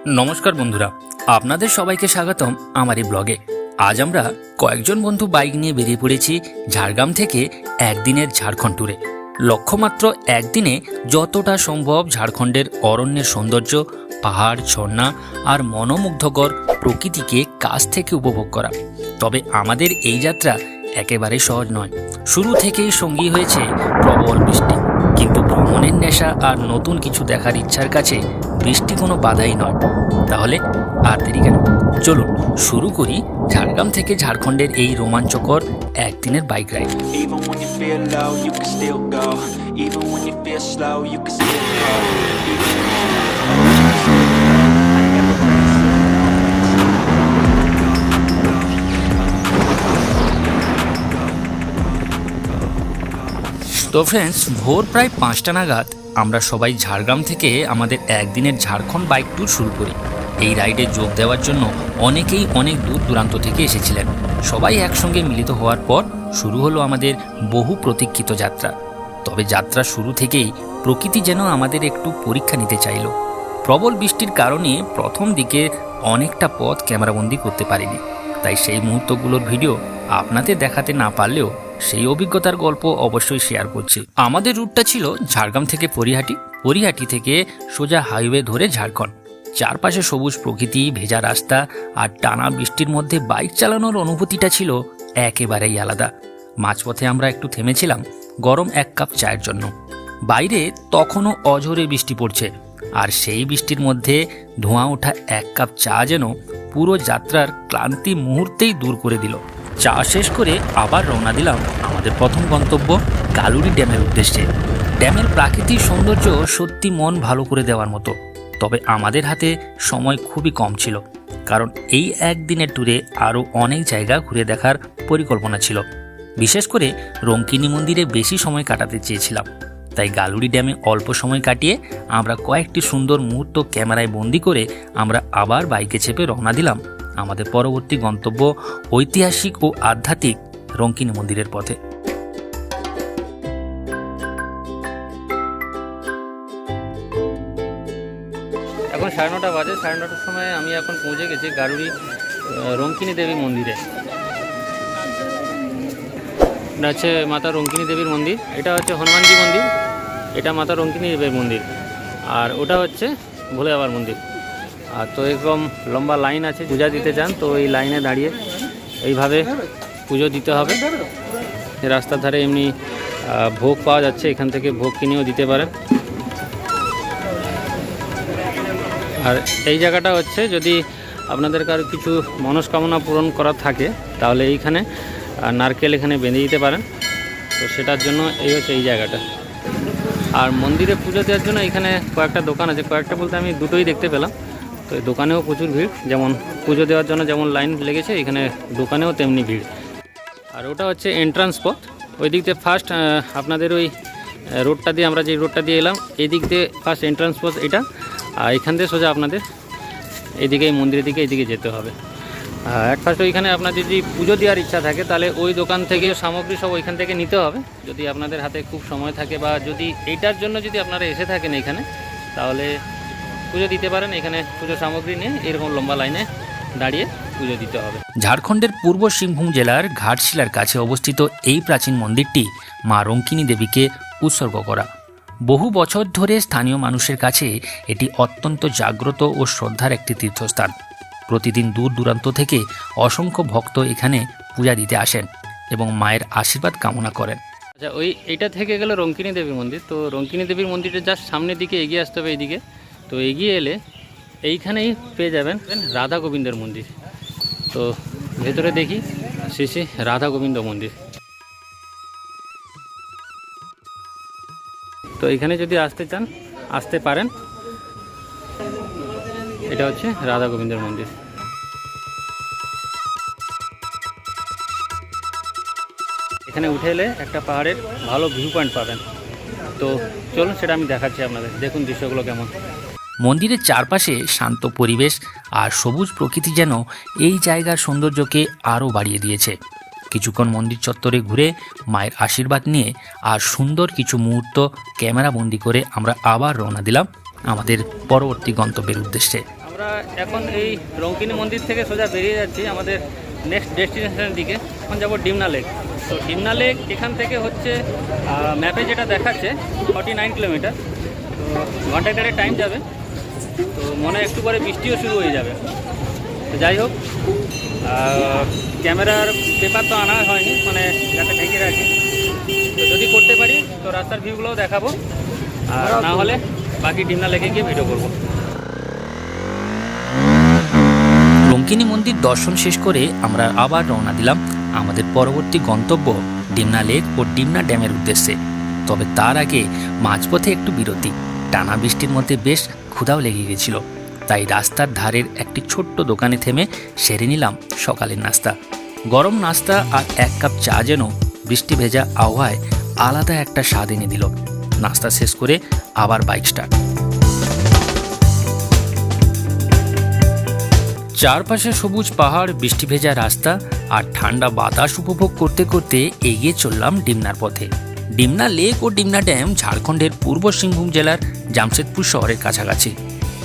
নমস্কার বন্ধুরা, আপনাদের সবাইকে স্বাগতম আমার এই ব্লগে। আজ আমরা কয়েকজন বন্ধু বাইক নিয়ে বেরিয়ে পড়েছি ঝাড়গ্রাম থেকে একদিনের ঝাড়খণ্ড ট্যুরে। লক্ষ্যমাত্র একদিনে যতটা সম্ভব ঝাড়খণ্ডের অরণ্যের সৌন্দর্য, পাহাড়, ঝর্ণা আর মনোমুগ্ধকর প্রকৃতিকে কাছ থেকে উপভোগ করা। তবে আমাদের এই যাত্রা একেবারে সহজ নয়। শুরু থেকেই সঙ্গী হয়েছে প্রবল বৃষ্টি, কিন্তু ভ্রমণের নেশা আর নতুন কিছু দেখার ইচ্ছার কাছে বৃষ্টি কোনো বাধাই নয়। তাহলে আর দেরি কেন, চলুন শুরু করি ঝাড়গ্রাম থেকে ঝাড়খণ্ডের এই রোমাঞ্চকর একদিনের বাইক রাইড। তো ফ্রেন্ডস, ভোর প্রায় 5টা নাগাদ আমরা সবাই ঝাড়গ্রাম থেকে আমাদের একদিনের ঝাড়খণ্ড বাইক ট্যুর শুরু করি। এই রাইডে যোগ দেওয়ার জন্য অনেকেই অনেক দূর দূরান্ত থেকে এসেছিলেন। সবাই একসঙ্গে মিলিত হওয়ার পর শুরু হলো আমাদের বহু প্রতীক্ষিত যাত্রা। তবে যাত্রা শুরু থেকেই প্রকৃতি যেন আমাদের একটু পরীক্ষা নিতে চাইল। প্রবল বৃষ্টির কারণে প্রথম দিকে অনেকটা পথ ক্যামেরাবন্দি করতে পারিনি, তাই সেই মুহূর্তগুলোর ভিডিও আপনাদের দেখাতে না পারলেও সেই অভিজ্ঞতার গল্প অবশ্যই শেয়ার করছি। আমাদের রুটটা ছিল ঝাড়গ্রাম থেকে পরিহাটি, পরিহাটি থেকে সোজা হাইওয়ে ধরে ঝাড়খণ্ড। চারপাশে সবুজ প্রকৃতি, ভেজা রাস্তা আর টানা বৃষ্টির মধ্যে বাইক চালানোর অনুভূতিটা ছিল একেবারেই আলাদা। মাঝপথে আমরা একটু থেমেছিলাম গরম এক কাপ চায়ের জন্য। বাইরে তখনও অঝোরে বৃষ্টি পড়ছে, আর সেই বৃষ্টির মধ্যে ধোঁয়া ওঠা এক কাপ চা যেন পুরো যাত্রার ক্লান্তি মুহূর্তেই দূর করে দিল। চা শেষ করে আবার রওনা দিলাম আমাদের প্রথম গন্তব্য গালুড়ি ড্যামের উদ্দেশ্যে। ড্যামের প্রাকৃতিক সৌন্দর্য সত্যি মন ভালো করে দেওয়ার মতো। তবে আমাদের হাতে সময় খুবই কম ছিল, কারণ এই একদিনের ট্যুরে আরও অনেক জায়গা ঘুরে দেখার পরিকল্পনা ছিল। বিশেষ করে রঙ্কিনী মন্দিরে বেশি সময় কাটাতে চেয়েছিলাম, তাই গালুড়ি ড্যামে অল্প সময় কাটিয়ে আমরা কয়েকটি সুন্দর মুহূর্ত ক্যামেরায় বন্দি করে আমরা আবার বাইকে চেপে রওনা দিলাম আমাদের পরবর্তী গন্তব্য ঐতিহাসিক ও আধ্যাত্মিক রঙ্কিনী মন্দিরের পথে। এখন 9:30 বাজে। 9:30টার সময় আমি এখন পৌঁছে গেছি গালুড়ি রঙ্কিনী দেবী মন্দিরে। এটা হচ্ছে মাতা রঙ্কিনী দেবীর মন্দির, এটা হচ্ছে হনুমানজি মন্দির, এটা মাতা রঙ্কিনী দেবীর মন্দির, আর ওটা হচ্ছে ভোলে বাবার মন্দির। আর তো এরকম লম্বা লাইন আছে, পূজা দিতে চান তো এই লাইনে দাঁড়িয়ে এইভাবে পুজো দিতে হবে। রাস্তার ধারে এমনি ভোগ পাওয়া যাচ্ছে, এখান থেকে ভোগ কিনেও দিতে পারেন। আর এই জায়গাটা হচ্ছে যদি আপনাদের কারো কিছু মনস্কামনা পূরণ করা থাকে তাহলে এইখানে নারকেল এখানে বেঁধে দিতে পারেন। তো সেটার জন্য এই হচ্ছে এই জায়গাটা। আর মন্দিরে পুজো দেওয়ার জন্য এখানে কয়েকটা দোকান আছে, কয়েকটা বলতে আমি দুটোই দেখতে পেলাম। তো এই দোকানেও প্রচুর ভিড়, যেমন পুজো দেওয়ার জন্য যেমন লাইন লেগেছে এখানে দোকানেও তেমনি ভিড়। আর ওটা হচ্ছে এন্ট্রান্স পথ। ওই দিক দিয়ে ফার্স্ট আপনাদের ওই রোডটা দিয়ে আমরা যে রোডটা দিয়ে এলাম এই দিক দিয়ে ফার্স্ট এন্ট্রান্স পথ এটা। আর এখান দিয়ে সোজা আপনাদের এদিকে এই মন্দিরের দিকে এইদিকে যেতে হবে। অ্যাট ফার্স্ট ওইখানে আপনার যদি পুজো দেওয়ার ইচ্ছা থাকে তাহলে ওই দোকান থেকে সামগ্রী সব ওইখান থেকে নিতে হবে। যদি আপনাদের হাতে খুব সময় থাকে বা যদি এইটার জন্য যদি আপনারা এসে থাকেন এখানে তাহলে পুজো দিতে পারেন। এখানে পুজো সামগ্রী নিয়ে এরকম লম্বা লাইনে দাঁড়িয়ে পুজো দিতে হবে। ঝাড়খণ্ডের পূর্ব সিংভূম জেলার ঘাটশিলার কাছে অবস্থিত এই প্রাচীন মন্দিরটি মা রঙ্কিনী দেবীকে উৎসর্গ করা। বহু বছর ধরে স্থানীয় মানুষের কাছে এটি অত্যন্ত জাগ্রত ও শ্রদ্ধার একটি তীর্থস্থান। প্রতিদিন দূর দূরান্ত থেকে অসংখ্য ভক্ত এখানে পূজা দিতে আসেন এবং মায়ের আশীর্বাদ কামনা করেন। আচ্ছা, এইটা থেকে গেল রঙ্কিনী দেবীর মন্দির। তো রঙ্কিনী দেবীর মন্দিরের জাস্ট সামনের দিকে এগিয়ে আসতে হবে এইদিকে। তো এগিয়ে এলে এইখানেই পেয়ে যাবেন রাধা গোবিন্দের মন্দির। তো ভেতরে দেখি শ্রী শ্রী রাধা গোবিন্দ মন্দির। তো এখানে যদি আসতে চান আসতে পারেন। এটা হচ্ছে রাধা গোবিন্দের মন্দির। এখানে উঠে এলে একটা পাহাড়ের ভালো ভিউ পয়েন্ট পাবেন। তো চলুন সেটা আমি দেখাচ্ছি আপনাদের, দেখুন দৃশ্যগুলো কেমন। মন্দিরের চারপাশে শান্ত পরিবেশ আর সবুজ প্রকৃতি যেন এই জায়গার সৌন্দর্যকে আরও বাড়িয়ে দিয়েছে। কিছুক্ষণ মন্দির চত্বরে ঘুরে মায়ের আশীর্বাদ নিয়ে আর সুন্দর কিছু মুহূর্ত ক্যামেরা বন্দি করে আমরা আবার রওনা দিলাম আমাদের পরবর্তী গন্তব্যের উদ্দেশ্যে। আমরা এখন এই রঙ্কিনী মন্দির থেকে সোজা বেরিয়ে যাচ্ছি আমাদের নেক্সট ডেস্টিনেশনের দিকে। এখন যাব ডিমনা লেক। তো ডিমনা লেক এখান থেকে হচ্ছে ম্যাপে যেটা দেখাচ্ছে 49 কিলোমিটার। তো ঘন্টায় টাইম যাবে। তো মনে হয় একটু পরে বৃষ্টিও শুরু হয়ে যাবে। তো যাই হোক, ক্যামেরার পেপার তো আনা হয়নি, মানে যাতে ঢেকে রাখি। তো যদি করতে পারি তো রাস্তার ভিউগুলোও দেখাবো, আর না হলে বাকি ডিমনা লেকে গিয়ে ভিডিও করবো। রঙ্কিনী মন্দির দর্শন শেষ করে আমরা আবার রওনা দিলাম আমাদের পরবর্তী গন্তব্য ডিমনা লেক ও ডিমনা ড্যামের উদ্দেশ্যে। তবে তার আগে মাঝপথে একটু বিরতি। টানা বৃষ্টির মধ্যে বেশ ক্ষুধাও লেগে গেছিল, তাই রাস্তার ধারের একটি ছোট্ট দোকানে থেমে সেরে নিলাম সকালের নাস্তা। গরম নাস্তা আর 1 কাপ চা যেন বৃষ্টি ভেজা আবহাওয়ায় আলাদা একটা স্বাদ এনে দিল। নাস্তা শেষ করে আবার বাইক স্টার্ট। চারপাশে সবুজ পাহাড়, বৃষ্টি ভেজা রাস্তা আর ঠান্ডা বাতাস উপভোগ করতে করতে এগিয়ে চললাম ডিমনার পথে। ডিমনা লেক ও ডিমনা ড্যাম ঝাড়খণ্ডের পূর্ব সিংভূম জেলার জামশেদপুর শহরের কাছাকাছি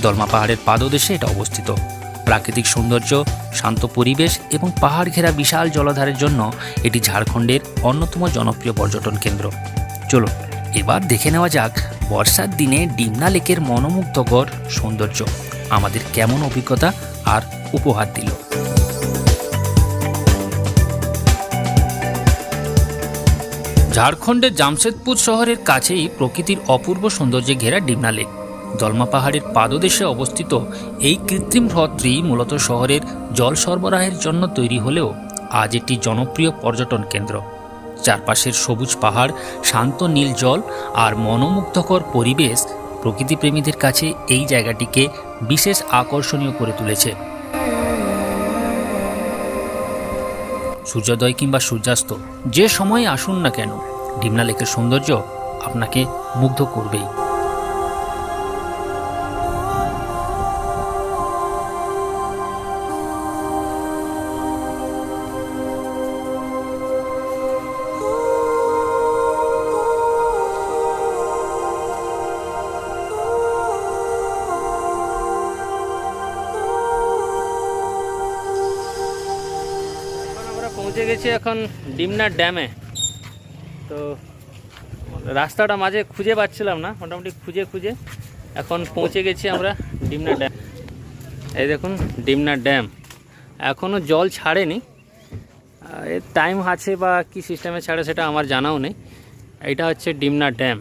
দলমা পাহাড়ের পাদদেশে এটা অবস্থিত। প্রাকৃতিক সৌন্দর্য, শান্ত পরিবেশ এবং পাহাড় ঘেরা বিশাল জলাধারের জন্য এটি ঝাড়খণ্ডের অন্যতম জনপ্রিয় পর্যটন কেন্দ্র। চলুন এবার দেখে নেওয়া যাক বর্ষার দিনে ডিমনা লেকের মনোমুগ্ধকর সৌন্দর্য আমাদের কেমন অভিজ্ঞতা আর উপহার দিল। ঝাড়খণ্ডের জামশেদপুর শহরের কাছেই প্রকৃতির অপূর্ব সৌন্দর্যে ঘেরা ডিমনা লেক। দলমা পাহাড়ের পাদদেশে অবস্থিত এই কৃত্রিম হ্রদটি মূলত শহরের জল সরবরাহের জন্য তৈরি হলেও আজ এটি জনপ্রিয় পর্যটন কেন্দ্র। চারপাশের সবুজ পাহাড়, শান্ত নীল জল আর মনোমুগ্ধকর পরিবেশ প্রকৃতিপ্রেমীদের কাছে এই জায়গাটিকে বিশেষ আকর্ষণীয় করে তুলেছে। সূর্যোদয় কিংবা সূর্যাস্ত যে সময়ে আসুন না কেন, ডিমনা লেকের সৌন্দর্য আপনাকে মুগ্ধ করবেই। পৌঁছে গেছি এখন ডিমনা ড্যামে। তো রাস্তাটা মাঝে খুঁজে পাচ্ছিলাম না, মোটামুটি খুঁজে খুঁজে এখন পৌঁছে গেছি আমরা ডিমনা ড্যাম। এই দেখুন ডিমনা ড্যাম এখনও জল ছাড়েনি, এর টাইম আছে বা কি সিস্টেমে ছাড়ে সেটা আমার জানাও নেই। এটা হচ্ছে ডিমনা ড্যাম।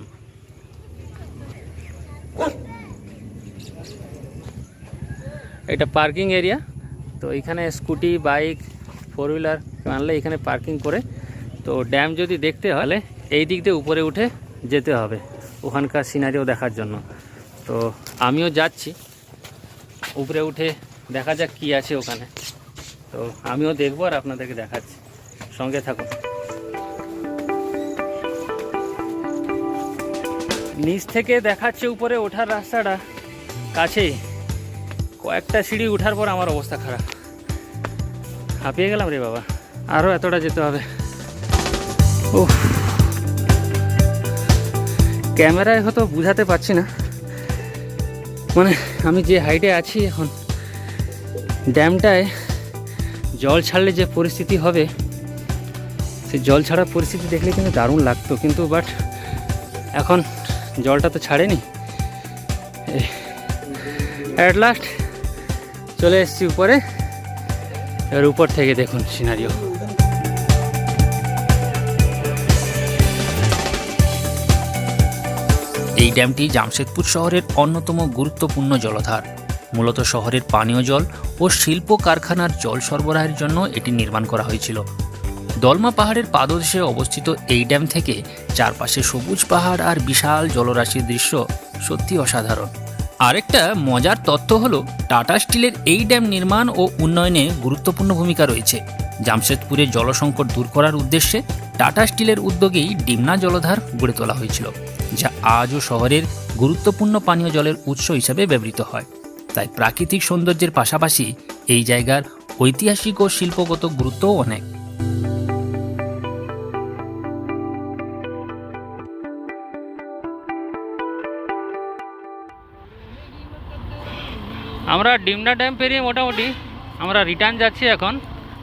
এটা পার্কিং এরিয়া। তো এখানে স্কুটি, বাইক, 4 হুইলার আনলে এখানে পার্কিং করে, তো ড্যাম যদি দেখতে হলে এই দিক দিয়ে উপরে উঠে যেতে হবে ওখানকার সিনারিও দেখার জন্য। তো আমিও যাচ্ছি উপরে উঠে, দেখা যাক কি আছে ওখানে। তো আমিও দেখবো আর আপনাদেরকে দেখাচ্ছি, সঙ্গে থাকুন। নিচ থেকে দেখাচ্ছে উপরে ওঠার রাস্তাটা কাছেই, কয়েকটা সিঁড়ি উঠার পর আমার অবস্থা খারাপ, হাঁপিয়ে গেলাম রে বাবা। আরও এতটা যেতে হবে। উফ, ক্যামেরায় হয়তো বুঝাতে পারছি না, মানে আমি যে হাইটে আছি এখন, ড্যামটায় জল ছাড়লে যে পরিস্থিতি হবে, সেই জল ছাড়ার পরিস্থিতি দেখলে কিন্তু দারুণ লাগতো, কিন্তু বাট এখন জলটা তো ছাড়েনি। অ্যাট লাস্ট চলে এসেছি উপরে। এর উপর থেকে দেখুন সিনারিও। এই ড্যামটি জামশেদপুর শহরের অন্যতম গুরুত্বপূর্ণ জলধার। মূলত শহরের পানীয় জল ও শিল্প কারখানার জল সরবরাহের জন্য এটি নির্মাণ করা হয়েছিল। দলমা পাহাড়ের পাদদেশে অবস্থিত এই ড্যাম থেকে চারপাশে সবুজ পাহাড় আর বিশাল জলরাশির দৃশ্য সত্যি অসাধারণ। আরেকটা মজার তথ্য হলো টাটা স্টিলের এই ড্যাম নির্মাণ ও উন্নয়নে গুরুত্বপূর্ণ ভূমিকা রয়েছে। জামশেদপুরের জলসংকট দূর করার উদ্দেশ্যে টাটা স্টিলের উদ্যোগেই ডিমনা জলধার গড়ে তোলা হয়েছিল, যা আজও শহরের গুরুত্বপূর্ণ পানীয় জলের উৎস হিসেবে ব্যবহৃত হয়। তাই প্রাকৃতিক সৌন্দর্যের পাশাপাশি এই জায়গার ঐতিহাসিক ও শিল্পগত গুরুত্বও অনেক। আমরা ডিমনা ড্যাম পেরিয়ে মোটামুটি আমরা রিটার্ন যাচ্ছি এখন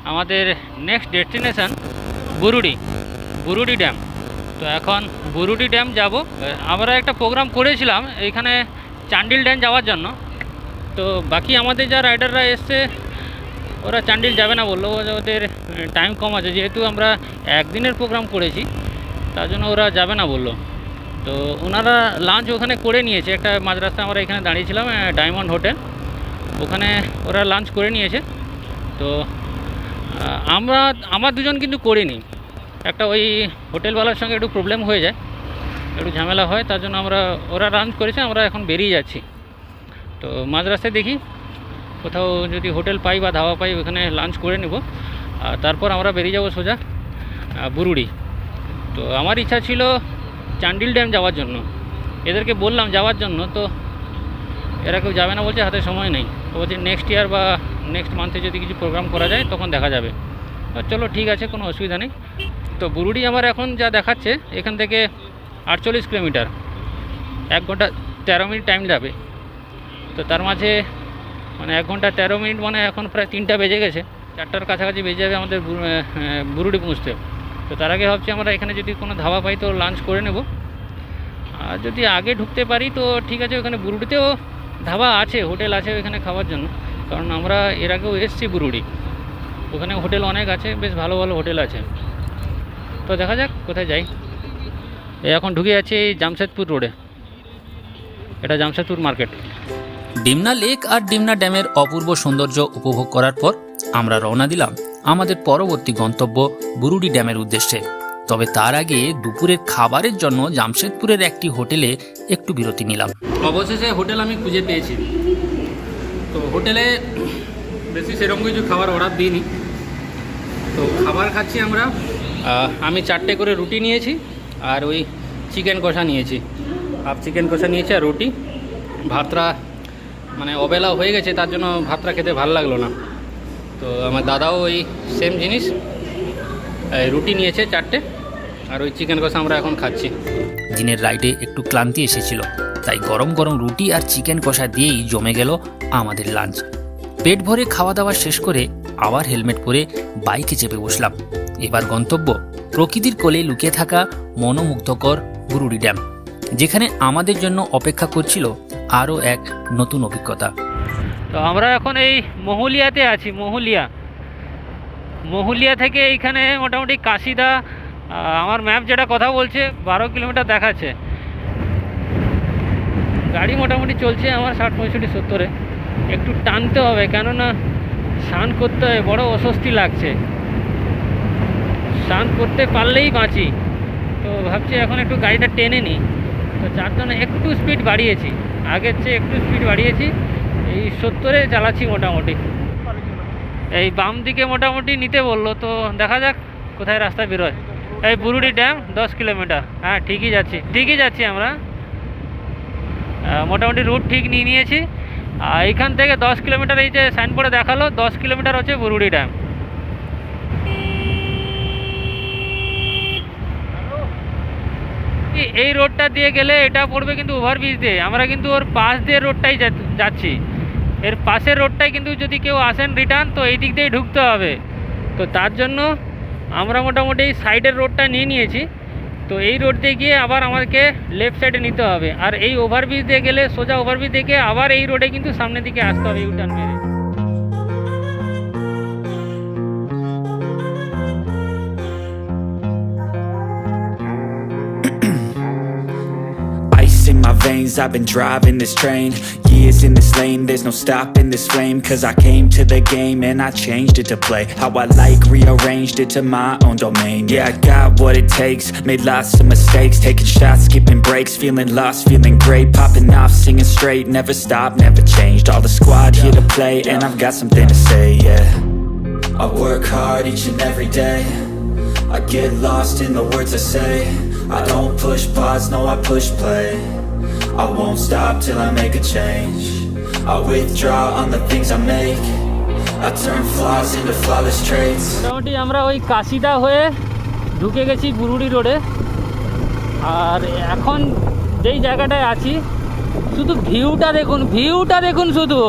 আমাদের নেক্সট ডেস্টিনেশন বুরুডি ড্যাম। তো এখন বুরুডি ড্যাম যাব। আমরা একটা প্রোগ্রাম করেছিলাম এইখানে চান্ডিল ড্যাম যাওয়ার জন্য, তো বাকি আমাদের যা রাইডাররা এসছে ওরা চান্ডিল যাবে না বললো, ওদের টাইম কম আছে, যেহেতু আমরা একদিনের প্রোগ্রাম করেছি তার জন্য ওরা যাবে না বললো। তো ওনারা লাঞ্চ ওখানে করে নিয়েছে, একটা মাঝ রাস্তায় আমরা এখানে দাঁড়িয়েছিলাম ডায়মন্ড হোটেল, ওখানে ওরা লাঞ্চ করে নিয়েছে। তো আমার দুজন কিন্তু করিনি, একটা ওই হোটেলওয়ালার সঙ্গে একটু প্রবলেম হয়ে যায়, একটু ঝামেলা হয়, তার জন্য ওরা লাঞ্চ করেছে, আমরা এখন বেরিয়ে যাচ্ছি। তো মাঝ রাস্তায় দেখি কোথাও যদি হোটেল পাই বা ধাবা পাই ওখানে লাঞ্চ করে নেব, আর তারপর আমরা বেরিয়ে যাব সোজা বুরুডি। তো আমার ইচ্ছা ছিল চান্ডিল ড্যাম যাওয়ার জন্য, এদেরকে বললাম যাওয়ার জন্য, তো এরা কেউ যাবে না বলছে, হাতে সময় নেই। তো বলছে নেক্সট ইয়ার বা নেক্সট মান্থে যদি কিছু প্রোগ্রাম করা যায় তখন দেখা যাবে। তো চলো ঠিক আছে, কোনো অসুবিধা নেই। তো বুরুডি আমার এখন যা দেখাচ্ছে এখান থেকে 48 কিলোমিটার, 1 ঘন্টা 13 মিনিট টাইম যাবে। তো তার মাঝে মানে 1 ঘন্টা 13 মিনিট মানে এখন প্রায় 3টা বেজে গেছে, 4টার কাছাকাছি বেজে যাবে আমাদের বুরুডি পৌঁছতে। তো তার আগে ভাবছি আমরা এখানে যদি কোনো ধাবা পাই তো লাঞ্চ করে নেব, আর যদি আগে ঢুকতে পারি তো ঠিক আছে। ওখানে বুরুডিতেও ধাবা আছে, হোটেল আছে ওখানে খাওয়ার জন্য, কারণ আমরা এর আগেও এসেছি বুরুডি, ওখানে হোটেল অনেক আছে, বেশ ভালো ভালো হোটেল আছে। তো দেখা যাক কোথায় যাই। এখন ঢুকে যাচ্ছি এই জামশেদপুর রোডে, এটা জামশেদপুর মার্কেট। ডিমনা লেক আর ডিমনা ড্যামের অপূর্ব সৌন্দর্য উপভোগ করার পর আমরা রওনা দিলাম আমাদের পরবর্তী গন্তব্য বুরুডি ড্যামের উদ্দেশ্যে। তবে তার আগে দুপুরের খাবারের জন্য জামশেদপুরের একটি হোটেলে একটু বিরতি নিলাম। অবশেষে হোটেল আমি খুঁজে পেয়েছি। তো হোটেলে বেশি সেরকম কিছু খাবার অর্ডার দিইনি, তো খাবার খাচ্ছি আমরা। আমি 4টে করে রুটি নিয়েছি আর ওই চিকেন কষা নিয়েছি, হাফ চিকেন কষা নিয়েছি আর রুটি। ভাতটা মানে অবেলা হয়ে গেছে, তার জন্য ভাতটা খেতে ভালো লাগলো না। তো আমার দাদাও ওই সেম জিনিস, রুটি নিয়েছে 4টে আর ওই চিকেন কষা আমরা এখন খাচ্ছি। দিনের রাইডে একটু ক্লান্তি এসেছিল, তাই গরম গরম রুটি আর চিকেন কষা দিয়েই জমে গেল আমাদের লাঞ্চ। পেট ভরে খাওয়া দাওয়া শেষ করে আবার হেলমেট পরে বাইকে চেপে বসলাম। এবার গন্তব্য প্রকৃতির কোলে লুকিয়ে থাকা মনোমুগ্ধকর বুরুডি ড্যাম, যেখানে আমাদের জন্য অপেক্ষা করছিল আরও এক নতুন অভিজ্ঞতা। তো আমরা এখন এই মহুলিয়াতে আছি। মহুলিয়া থেকে এইখানে মোটামুটি কাশিদা, আমার ম্যাপ যেটা কথা বলছে 12 কিলোমিটার দেখাচ্ছে। গাড়ি মোটামুটি চলছে আমার 60, 65, 70-এ। একটু টানতে হবে, কেননা স্নান করতে হবে, বড় অস্বস্তি লাগছে। স্নান করতে পারলেই বাঁচি। তো ভাবছি এখন একটু গাড়িটা টেনে নিই, তো যার জন্য একটু স্পিড বাড়িয়েছি, আগের চেয়ে একটু স্পিড বাড়িয়েছি। এই 70-এ চালাচ্ছি মোটামুটি। এই বাম দিকে মোটামুটি নিতে বললো, তো দেখা যাক কোথায় রাস্তা বেরোয়। এই বুরুডি ড্যাম 10 কিলোমিটার, হ্যাঁ ঠিকই যাচ্ছি আমরা। মোটামুটি রুট ঠিক নিয়ে নিয়েছি। আর এইখান থেকে 10 কিলোমিটার, এই যে সাইনবোর্ডে দেখালো 10 কিলোমিটার হচ্ছে বুরুডি ড্যাম। এই রোডটা দিয়ে গেলে এটা পড়বে কিন্তু ওভারব্রিজ দিয়ে, আমরা কিন্তু ওর পাশ দিয়ে রোডটাই যাচ্ছি। এর পাশের রোডটাই কিন্তু যদি কেউ আসেন রিটার্ন, তো এই দিক দিয়ে ঢুকতে হবে। তো তার জন্য আমরা মোটামুটি এই সাইডের রোডটা নিয়ে নিয়েছি। তো এই রোড দিয়ে গিয়ে আবার আমাদেরকে লেফট সাইডে নিতে হবে, আর এই ওভারব্রিজ দিয়ে গেলে সোজা ওভারব্রিজ থেকে আবার এই রোডে কিন্তু সামনের দিকে আসতে হবে ইউটার্ন মেরে। In my veins, I've been driving this train. Years in this lane, there's no stopping this flame. Cause I came to the game and I changed it to play how I like, rearranged it to my own domain. Yeah, I got what it takes, made lots of mistakes, taking shots, skipping breaks, feeling lost, feeling great, popping off, singing straight, never stopped, never changed. All the squad here to play and I've got something to say, yeah. I work hard each and every day, I get lost in the words I say. I don't push pause, no I push play. I won't stop till I make a change. I withdraw on the things I make. I turn flaws into flawless traits. মোটামুটি আমরা ওই কাশিদা হয়ে ঢুকে গেছি বুরুডি রোডে। আর এখন যেই জায়গাটায় আছি, শুধু ভিউটা দেখুন শুধু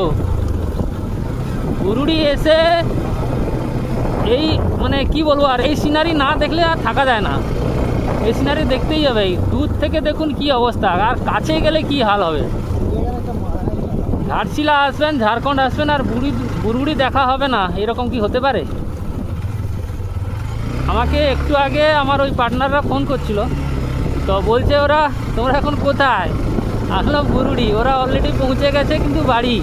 বুরুডি এসে এই মানে কি বলবো, আর এই সিনারি না দেখলে আর থাকা যায় না। এই সিনারি দেখতেই হবে। দূর থেকে দেখুন কি অবস্থা, আর কাছে গেলে কি হাল হবে। ঘাটশিলা আসবেন, ঝাড়খণ্ড আসবেন, আর বুরুডি দেখা হবে না, এরকম কি হতে পারে? আমাকে একটু আগে আমার ওই পার্টনাররা ফোন করছিল, তো বলছে ওরা তোমরা এখন কোথায়? আসলাম বুরুডি। ওরা অলরেডি পৌঁছে গেছে, কিন্তু বাড়ি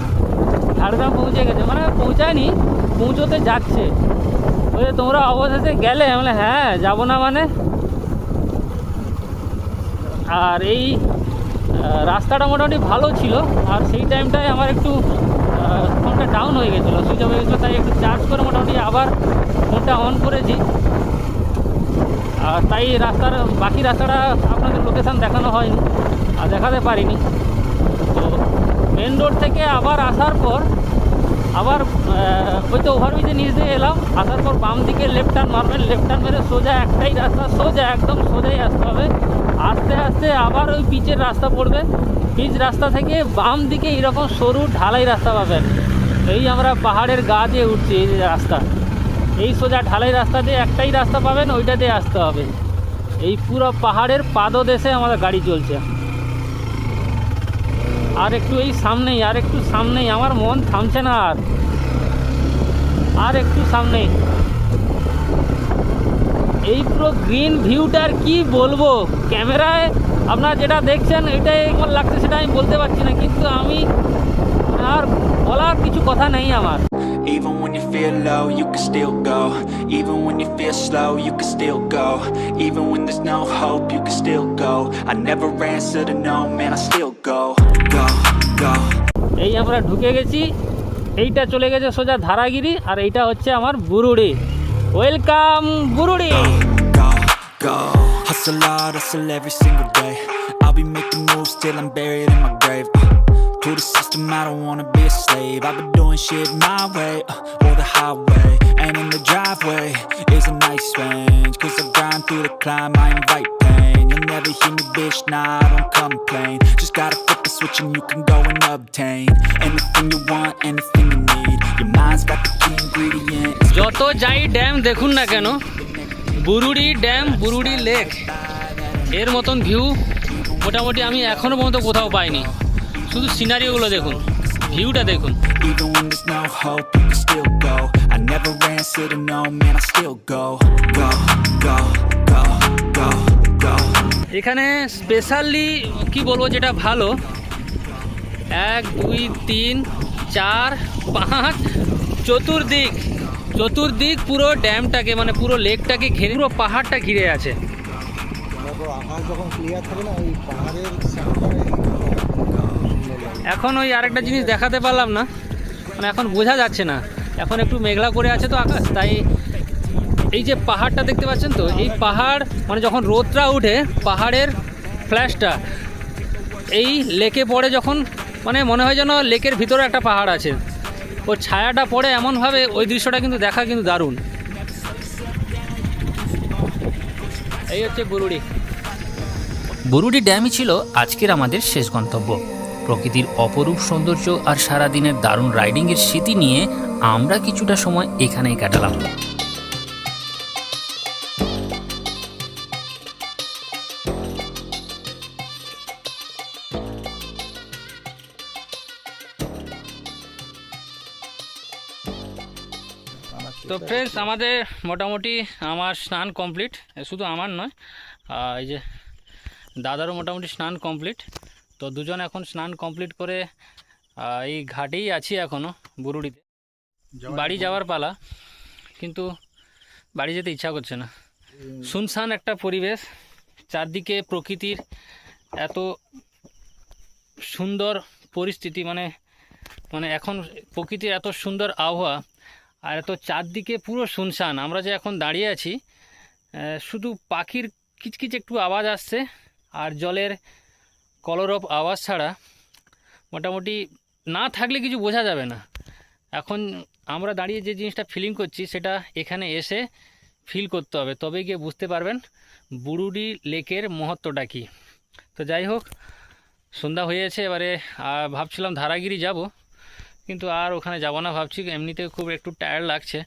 ঝাড়গ্রাম পৌঁছে গেছে, মানে পৌঁছায়নি, পৌঁছোতে যাচ্ছে। ওই তোমরা অবশেষে গেলে? বলে হ্যাঁ, যাবো না মানে। আর এই রাস্তাটা মোটামুটি ভালো ছিল, আর সেই টাইমটায় আমার একটু ফোনটা ডাউন হয়ে গেছিলো, সুইচ অফ হয়ে গেছিলো, তাই একটু চার্জ করে মোটামুটি আবার ফোনটা অন করেছি। আর তাই বাকি রাস্তাটা আপনাদের লোকেশান দেখানো হয়নি আর দেখাতে পারিনি। তো মেন রোড থেকে আবার আসার পর আবার ওই তো ওভারব্রিজের নিচ দিয়ে এলাম, আসার পর বাম দিকে লেফট টার্ন মারবেন, লেফট টার্ন মেরে সোজা একটাই রাস্তা, সোজা একদম সোজাই আসতে হবে। আস্তে আস্তে আবার ওই পিচের রাস্তা পড়বে, পিচ রাস্তা থেকে বাম দিকে এরকম সরু ঢালাই রাস্তা পাবেন। এই আমরা পাহাড়ের গা দিয়ে উঠছি, এই রাস্তা, এই সোজা ঢালাই রাস্তা দিয়ে একটাই রাস্তা পাবেন, ওইটা দিয়ে আসতে হবে। এই পুরো পাহাড়ের পাদদেশে আমাদের গাড়ি চলছে। আর একটু এই সামনেই, আর একটু সামনেই, আমার মন থামছে না, আর একটু সামনেই। এই পুরো গ্রিন ভিউটার কি বলবো, ক্যামেরায় আপনারা যেটা দেখছেন এটাই কেমন লাগছে সেটা আমি বলতে পারছি না, কিন্তু আমি আর বলার কিছু কথা নেই আমার। Even when you feel low, you can still go. Even when you feel slow, you can still go. Even when there's no hope, you can still go. I never answer to no, man, I still go. Go, go. এই আমরা ঢুকে গেছি, এইটা চলে গেছে সোজা ধারাগিরি, আর এইটা হচ্ছে আমার Burudi. Welcome Burudi. Go, go. Hustle hard, hustle every single day. I'll be making moves till I'm buried in my grave. To the system, I don't wanna be a slave. I've been doing shit my way, or the highway. And in the driveway is a nice range. Cause I grind through the climb, I invite pain. You'll never hear me, bitch, nah, I don't complain. Just gotta flip the switch and you can go and obtain anything you want, anything you need. Your mind's got the key ingredient. যত যাই dam দেখুন না কেন, Burudi dam, Burudi lake, এর মতন view মোটামুটি আমি এখনও পর্যন্ত কোথাও পাইনি। শুধু সিনারিওগুলো দেখুন, ভিউটা দেখুন। Even when there's no hope, you can still go. I never answer to no, man, I still go. Go, go, go, go, go. এখানে স্পেশালি কি বলবো যেটা ভালো, 1 2 3 4 5 চতুর্দিক পুরো ড্যামটাকে, মানে পুরো লেকটাকে ঘিরে, পুরো পাহাড়টা ঘিরে আছে। আকাশ যখন ক্লিয়ার থাকে না, ওই পাহাড়ের এখন ওই আরেকটা জিনিস দেখাতে পারলাম না, মানে এখন বোঝা যাচ্ছে না, এখন একটু মেঘলা করে আছে তো আকাশ, তাই এই যে পাহাড়টা দেখতে পাচ্ছেন তো, এই পাহাড় মানে যখন রোদটা উঠে পাহাড়ের ফ্ল্যাশটা এই লেকে পড়ে, যখন মানে মনে হয় যেন লেকের ভিতরে একটা পাহাড় আছে, ওর ছায়াটা পড়ে এমনভাবে, ওই দৃশ্যটা কিন্তু দেখা কিন্তু দারুণ। এই হচ্ছে বুরুডি। বুরুডি ড্যামই ছিল আজকের আমাদের শেষ গন্তব্য। প্রকৃতির অপরূপ সৌন্দর্য আর সারাদিনের দারুণ রাইডিংয়ের স্মৃতি নিয়ে আমরা কিছুটা সময় এখানেই কাটালাম। তো ফ্রেন্ডস, আমাদের মোটামুটি আমার স্নান কমপ্লিট, শুধু আমার নয়, এই যে দাদারও মোটামুটি স্নান কমপ্লিট। তো দুজন এখন স্নান কমপ্লিট করে এই ঘাটেই আছি এখনও বুরুডিতে। বাড়ি যাওয়ার পালা, কিন্তু বাড়ি যেতে ইচ্ছা করছে না। শুনশান একটা পরিবেশ, চারদিকে প্রকৃতির এত সুন্দর পরিস্থিতি, মানে এখন প্রকৃতির এত সুন্দর আবহাওয়া, আর এত চারদিকে পুরো শুনশান। আমরা যে এখন দাঁড়িয়ে আছি, শুধু পাখির কিচকিচ একটু আওয়াজ আসছে, আর জলের কলরব আওয়াজ ছাড়া মোটামুটি না থাকলে কিছু বোঝা যাবে না। এখন আমরা দাঁড়িয়ে যে জিনিসটা ফিলিং করছি, সেটা এখানে এসে ফিল করতে হবে, তবে গিয়ে বুঝতে পারবেন বুরুডি লেকের মহত্বটা কী। তো যাই হোক, সন্ধ্যা হয়েছে, এবারে ভাবছিলাম ধারাগিরি যাব, কিন্তু আর ওখানে যাব না ভাবছি, এমনিতে খুব একটু টায়ার্ড লাগছে।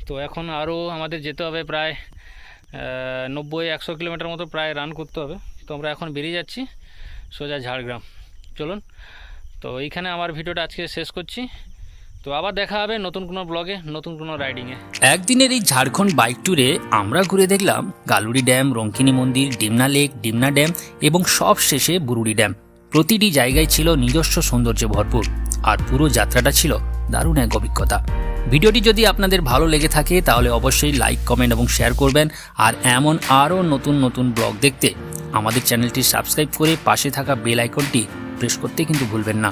তো এখন আরও আমাদের যেতে হবে প্রায় 90-100 কিলোমিটার মতো প্রায় রান করতে হবে। তো আমরা এখন বেরিয়ে যাচ্ছি সোজা ঝাড়গ্রাম। চলুন, তো এইখানে আমার ভিডিওটা আজকে শেষ করছি। তো আবার দেখা হবে নতুন কোনো ব্লগে, নতুন কোনো রাইডিংয়ে। একদিনের এই ঝাড়খণ্ড বাইক ট্যুরে আমরা ঘুরে দেখলাম গালুড়ি ড্যাম, রঙ্কিনী মন্দির, ডিমনা লেক, ডিমনা ড্যাম এবং সব শেষে বুরুড়ি ড্যাম। প্রতিটি জায়গায় ছিল নিজস্ব সৌন্দর্যে ভরপুর, আর পুরো যাত্রাটা ছিল দারুণ এক অভিজ্ঞতা। ভিডিওটি যদি আপনাদের ভালো লেগে থাকে তাহলে অবশ্যই লাইক, কমেন্ট এবং শেয়ার করবেন। আর এমন আরও নতুন নতুন ব্লগ দেখতে আমাদের চ্যানেলটি সাবস্ক্রাইব করে পাশে থাকা বেল আইকনটি প্রেস করতে কিন্তু ভুলবেন না।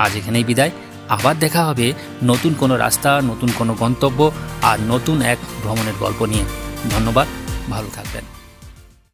আজ এখানেই বিদায়, আবার দেখা হবে নতুন কোনো রাস্তা, নতুন কোনো গন্তব্য আর নতুন এক ভ্রমণের গল্প নিয়ে। ধন্যবাদ, ভালো থাকবেন।